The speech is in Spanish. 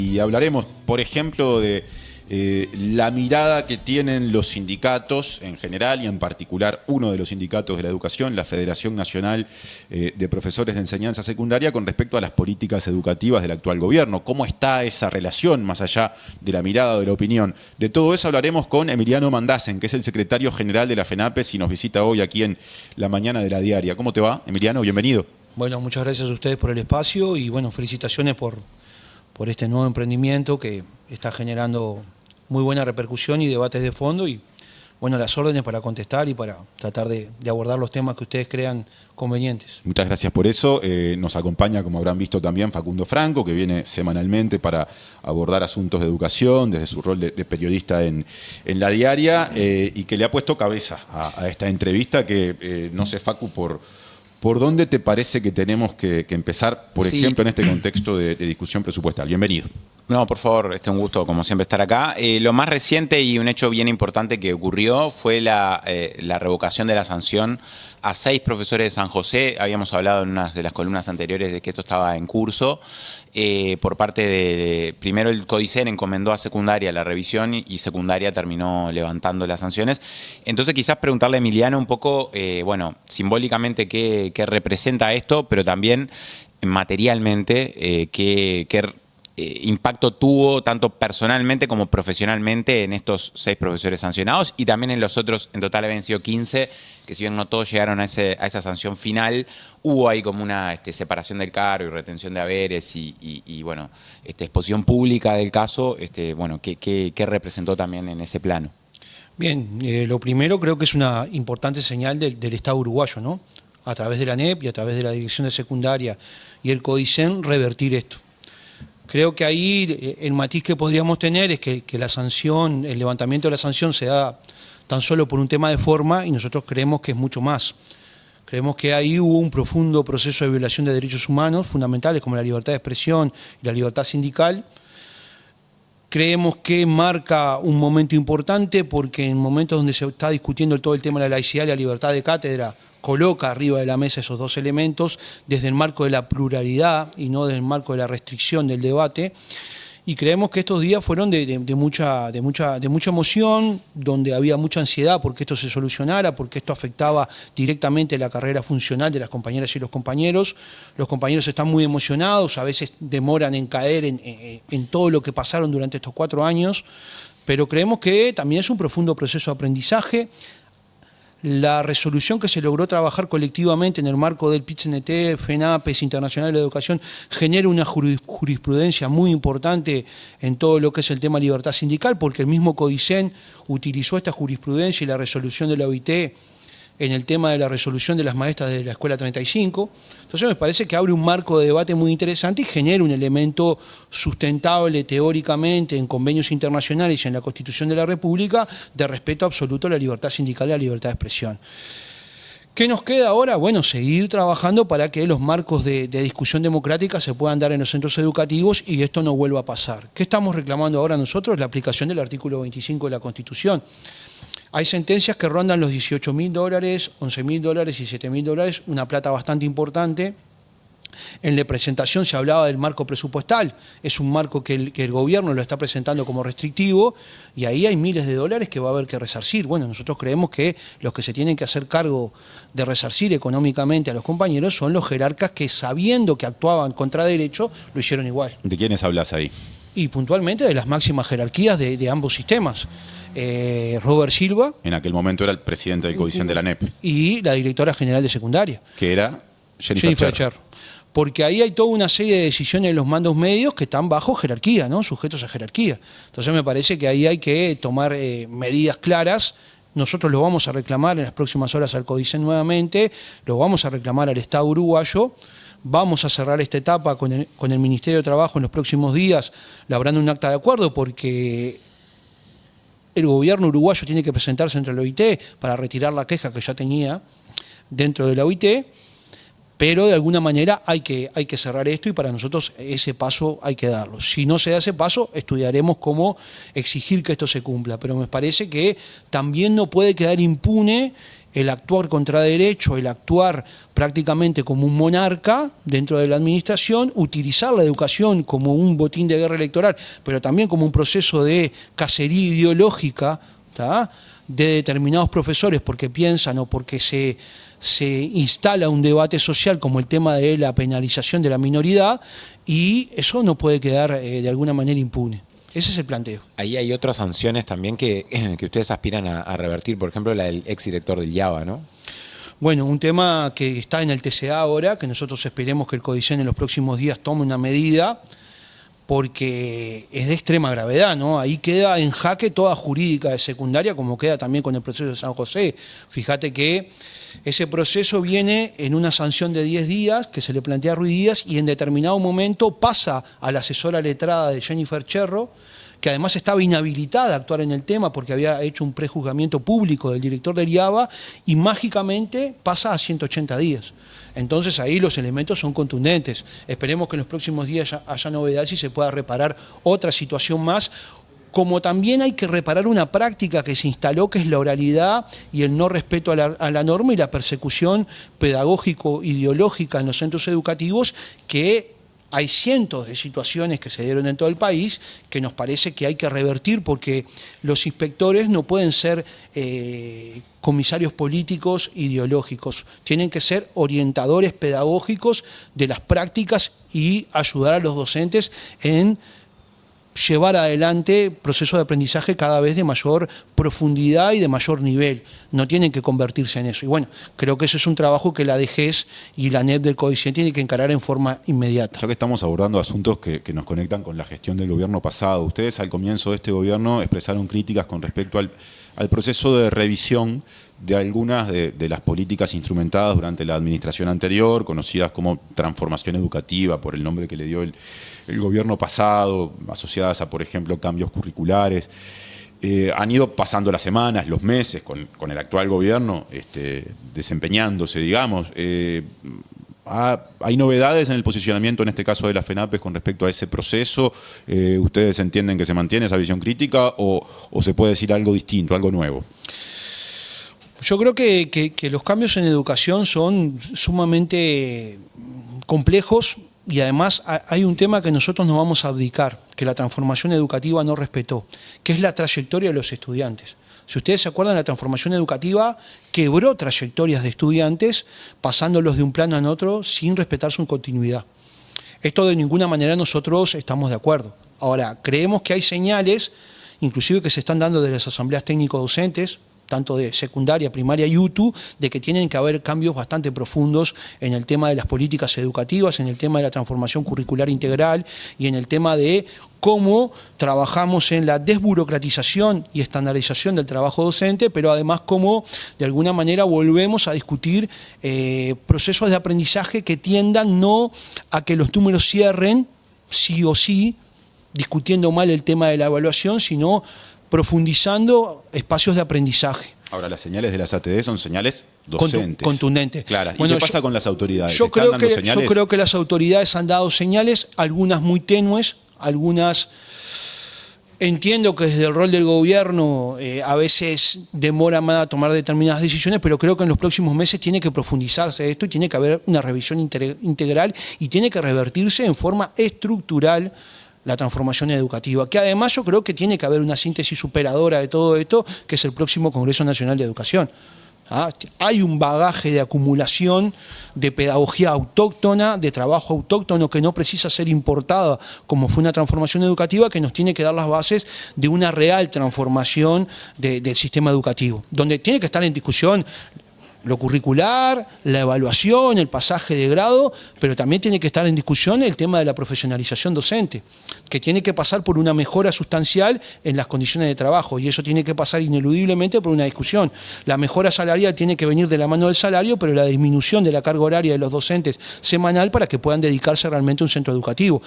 Y hablaremos, por ejemplo, de la mirada que tienen los sindicatos en general y en particular uno de los sindicatos de la educación, la Federación Nacional de Profesores de Enseñanza Secundaria, con respecto a las políticas educativas del actual gobierno. ¿Cómo está esa relación, más allá de la mirada o de la opinión? De todo eso hablaremos con Emiliano Mandassen, que es el secretario general de la FENAPES y nos visita hoy aquí en la mañana de la diaria. ¿Cómo te va, Emiliano? Bienvenido. Bueno, muchas gracias a ustedes por el espacio y bueno, felicitaciones por este nuevo emprendimiento que está generando muy buena repercusión y debates de fondo y bueno, las órdenes para contestar y para tratar de abordar los temas que ustedes crean convenientes. Muchas gracias por eso. Nos acompaña, como habrán visto también, Facundo Franco, que viene semanalmente para abordar asuntos de educación desde su rol de periodista en la diaria y que le ha puesto cabeza a esta entrevista que, no sé, Facu, ¿por dónde te parece que tenemos que empezar, por ejemplo, en este contexto de discusión presupuestal? Bienvenido. No, por favor, un gusto, como siempre, estar acá. Lo más reciente y un hecho bien importante que ocurrió fue la revocación de la sanción a 6 profesores de San José. Habíamos hablado en una de las columnas anteriores de que esto estaba en curso. Por parte de, primero el CODICEN encomendó a secundaria la revisión y secundaria terminó levantando las sanciones. Entonces quizás preguntarle a Emiliano un poco, bueno, simbólicamente qué representa esto, pero también materialmente qué impacto tuvo tanto personalmente como profesionalmente en estos 6 profesores sancionados y también en los otros, en total habían sido 15, que si bien no todos llegaron a esa sanción final, hubo ahí como una separación del cargo y retención de haberes y bueno, exposición pública del caso, bueno, ¿qué representó también en ese plano? Bien, lo primero creo que es una importante señal del Estado uruguayo, ¿no? A través de la ANEP y a través de la Dirección de Secundaria y el CODICEN revertir esto. Creo que ahí el matiz que podríamos tener es que la sanción, el levantamiento de la sanción se da tan solo por un tema de forma y nosotros creemos que es mucho más. Creemos que ahí hubo un profundo proceso de violación de derechos humanos fundamentales como la libertad de expresión y la libertad sindical. Creemos que marca un momento importante porque en momentos donde se está discutiendo todo el tema de la laicidad y la libertad de cátedra, coloca arriba de la mesa esos dos elementos desde el marco de la pluralidad y no desde el marco de la restricción del debate. Y creemos que estos días fueron de mucha emoción, donde había mucha ansiedad porque esto se solucionara, porque esto afectaba directamente la carrera funcional de las compañeras y los compañeros. Los compañeros están muy emocionados, a veces demoran en caer en todo lo que pasaron durante estos 4 años, pero creemos que también es un profundo proceso de aprendizaje. La resolución que se logró trabajar colectivamente en el marco del PIT-CNT, FENAPES, Internacional de Educación, genera una jurisprudencia muy importante en todo lo que es el tema libertad sindical, porque el mismo CODICEN utilizó esta jurisprudencia y la resolución de la OIT en el tema de la resolución de las maestras de la Escuela 35. Entonces me parece que abre un marco de debate muy interesante y genera un elemento sustentable teóricamente en convenios internacionales y en la Constitución de la República de respeto absoluto a la libertad sindical y a la libertad de expresión. ¿Qué nos queda ahora? Bueno, seguir trabajando para que los marcos de discusión democrática se puedan dar en los centros educativos y esto no vuelva a pasar. ¿Qué estamos reclamando ahora nosotros? La aplicación del artículo 25 de la Constitución. Hay sentencias que rondan los $18.000, $11.000 y $7.000, una plata bastante importante. En la presentación se hablaba del marco presupuestal, es un marco que el gobierno lo está presentando como restrictivo y ahí hay miles de dólares que va a haber que resarcir. Bueno, nosotros creemos que los que se tienen que hacer cargo de resarcir económicamente a los compañeros son los jerarcas que sabiendo que actuaban contra derecho lo hicieron igual. ¿De quiénes hablas ahí? Y puntualmente de las máximas jerarquías de ambos sistemas. Robert Silva. En aquel momento era el presidente del CODICEN de la ANEP. Y la directora general de secundaria. Que era Jennifer Cherro. Porque ahí hay toda una serie de decisiones de los mandos medios que están bajo jerarquía, ¿no? Sujetos a jerarquía. Entonces me parece que ahí hay que tomar medidas claras. Nosotros lo vamos a reclamar en las próximas horas al CODICEN nuevamente, lo vamos a reclamar al Estado uruguayo. Vamos a cerrar esta etapa con el Ministerio de Trabajo en los próximos días, labrando un acta de acuerdo, porque el gobierno uruguayo tiene que presentarse entre la OIT para retirar la queja que ya tenía dentro de la OIT, pero de alguna manera hay que cerrar esto y para nosotros ese paso hay que darlo. Si no se da ese paso, estudiaremos cómo exigir que esto se cumpla, pero me parece que también no puede quedar impune el actuar contra derecho, el actuar prácticamente como un monarca dentro de la administración, utilizar la educación como un botín de guerra electoral, pero también como un proceso de cacería ideológica, ¿tá?, de determinados profesores porque piensan o porque se instala un debate social como el tema de la penalización de la minoridad, y eso no puede quedar de alguna manera impune. Ese es el planteo. Ahí hay otras sanciones también que ustedes aspiran a revertir, por ejemplo la del exdirector del IABA, ¿no? Bueno, un tema que está en el TCA ahora, que nosotros esperemos que el CODICEN en los próximos días tome una medida, porque es de extrema gravedad, ¿no? Ahí queda en jaque toda jurídica de secundaria, como queda también con el proceso de San José. Fíjate que ese proceso viene en una sanción de 10 días, que se le plantea a Ruiz Díaz, y en determinado momento pasa a la asesora letrada de Jennifer Cherro, que además estaba inhabilitada a actuar en el tema porque había hecho un prejuzgamiento público del director del IABA, y mágicamente pasa a 180 días. Entonces ahí los elementos son contundentes. Esperemos que en los próximos días haya novedades y se pueda reparar otra situación más, como también hay que reparar una práctica que se instaló, que es la oralidad y el no respeto a la norma y la persecución pedagógico-ideológica en los centros educativos, que hay cientos de situaciones que se dieron en todo el país que nos parece que hay que revertir, porque los inspectores no pueden ser comisarios políticos ideológicos, tienen que ser orientadores pedagógicos de las prácticas y ayudar a los docentes en llevar adelante procesos de aprendizaje cada vez de mayor profundidad y de mayor nivel. No tienen que convertirse en eso. Y bueno, creo que eso es un trabajo que la DGES y la ANEP del CODICEN tienen que encarar en forma inmediata. Ya que estamos abordando asuntos que nos conectan con la gestión del gobierno pasado, ustedes al comienzo de este gobierno expresaron críticas con respecto al proceso de revisión de algunas de las políticas instrumentadas durante la administración anterior, conocidas como transformación educativa por el nombre que le dio el gobierno pasado, asociadas a, por ejemplo, cambios curriculares. Han ido pasando las semanas, los meses con el actual gobierno desempeñándose, digamos. ¿Hay novedades en el posicionamiento, en este caso de la FENAPES, con respecto a ese proceso? ¿Ustedes entienden que se mantiene esa visión crítica o se puede decir algo distinto, algo nuevo? Yo creo que los cambios en educación son sumamente complejos, y además hay un tema que nosotros no vamos a abdicar, que la transformación educativa no respetó, que es la trayectoria de los estudiantes. Si ustedes se acuerdan, la transformación educativa quebró trayectorias de estudiantes, pasándolos de un plano a otro sin respetar su continuidad. Esto de ninguna manera nosotros estamos de acuerdo. Ahora, creemos que hay señales, inclusive que se están dando de las asambleas técnico-docentes, tanto de secundaria, primaria y UTU, de que tienen que haber cambios bastante profundos en el tema de las políticas educativas, en el tema de la transformación curricular integral y en el tema de cómo trabajamos en la desburocratización y estandarización del trabajo docente, pero además cómo de alguna manera volvemos a discutir procesos de aprendizaje que tiendan no a que los números cierren sí o sí, discutiendo mal el tema de la evaluación, sino profundizando espacios de aprendizaje. Ahora, las señales de las ATD son señales docentes. Contundentes. Claras. Bueno, ¿Y qué pasa con las autoridades? Yo creo que las autoridades han dado señales, algunas muy tenues, algunas... Entiendo que desde el rol del gobierno a veces demora más a tomar determinadas decisiones, pero creo que en los próximos meses tiene que profundizarse esto y tiene que haber una revisión integral y tiene que revertirse en forma estructural la transformación educativa, que además yo creo que tiene que haber una síntesis superadora de todo esto, que es el próximo Congreso Nacional de Educación. Hay un bagaje de acumulación de pedagogía autóctona, de trabajo autóctono que no precisa ser importada como fue una transformación educativa, que nos tiene que dar las bases de una real transformación del sistema educativo, donde tiene que estar en discusión lo curricular, la evaluación, el pasaje de grado, pero también tiene que estar en discusión el tema de la profesionalización docente, que tiene que pasar por una mejora sustancial en las condiciones de trabajo, y eso tiene que pasar ineludiblemente por una discusión. La mejora salarial tiene que venir de la mano del salario, pero la disminución de la carga horaria de los docentes semanal para que puedan dedicarse realmente a un centro educativo.